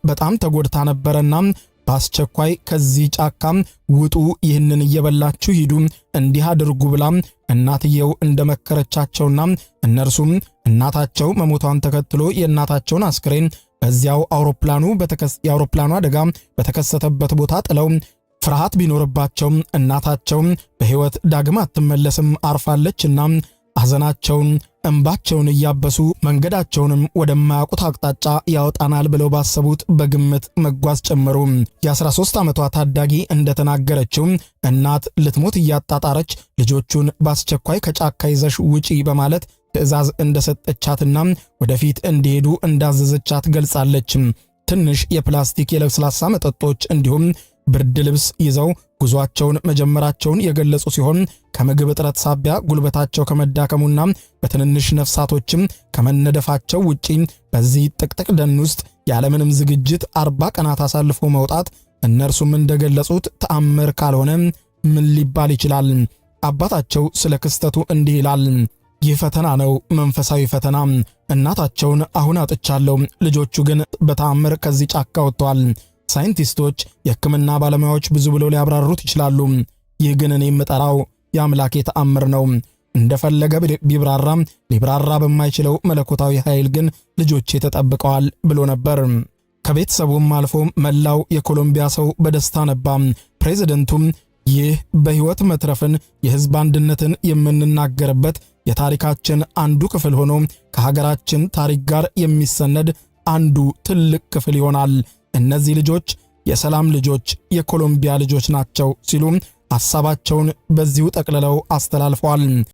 በጣም ተጎድታ ነበርና በአስቸኳይ ከዚህ ጫካ ውጡ፣ ይህንን እየበላችሁ ሂዱ፣ እንዲህ አድርጉ ብላ እናትየው እንደመከረቻቸውና እነርሱም እናታቸው መሞቷን ተከትሎ የእናታቸውን አስክሬን በዚያው የአውሮፕላኑ አደጋ በተከሰተበት ቦታ ጥለው ፍርሃት ቢኖርባቸውም እናታቸው በሕይወት ዳግም አትመለስም አርፋለችና ሐዘናቸውን እንባቸውን እያበሱ መንገዳቸውንም ወደማያውቁት አቅጣጫ ያወጣናል ብለው ባሰቡት በግምት መጓዝ ጀመሩ። የ13 ዓመቷ ታዳጊ እንደተናገረችው እናት ልትሞት እያጣጣረች ልጆቹን በአስቸኳይ ከጫካ ይዘሽ ውጪ በማለት ትዕዛዝ እንደሰጠቻትና ወደፊት እንዲሄዱ እንዳዘዘቻት ገልጻለች። ትንሽ የፕላስቲክ የለስላሳ መጠጦች እንዲሁም ብርድ ልብስ ይዘው ጉዟቸውን መጀመራቸውን የገለጹ ሲሆን ከምግብ እጥረት ሳቢያ ጉልበታቸው ከመዳከሙና በትንንሽ ነፍሳቶችም ከመነደፋቸው ውጪ በዚህ ጥቅጥቅ ደን ውስጥ ያለምንም ዝግጅት 40 ቀናት አሳልፎ መውጣት እነርሱም እንደገለጹት ተአምር ካልሆነ ምን ሊባል ይችላል? አባታቸው ስለ ክስተቱ እንዲህ ይላል። ይህ ፈተና ነው፣ መንፈሳዊ ፈተና። እናታቸውን አሁን አጥቻለሁ። ልጆቹ ግን በተአምር ከዚህ ጫካ ወጥተዋል። ሳይንቲስቶች፣ የሕክምና ባለሙያዎች ብዙ ብለው ሊያብራሩት ይችላሉ። ይህ ግን እኔ የምጠራው የአምላኬ ተአምር ነው። እንደፈለገ ሊብራራ በማይችለው መለኮታዊ ኃይል ግን ልጆቼ ተጠብቀዋል ብሎ ነበር። ከቤተሰቡም አልፎ መላው የኮሎምቢያ ሰው በደስታ ነባ። ፕሬዝደንቱም ይህ በሕይወት መትረፍን የሕዝብ አንድነትን የምንናገርበት የታሪካችን አንዱ ክፍል ሆኖ ከሀገራችን ታሪክ ጋር የሚሰነድ አንዱ ትልቅ ክፍል ይሆናል። እነዚህ ልጆች የሰላም ልጆች፣ የኮሎምቢያ ልጆች ናቸው ሲሉ ሐሳባቸውን በዚሁ ጠቅልለው አስተላልፈዋል።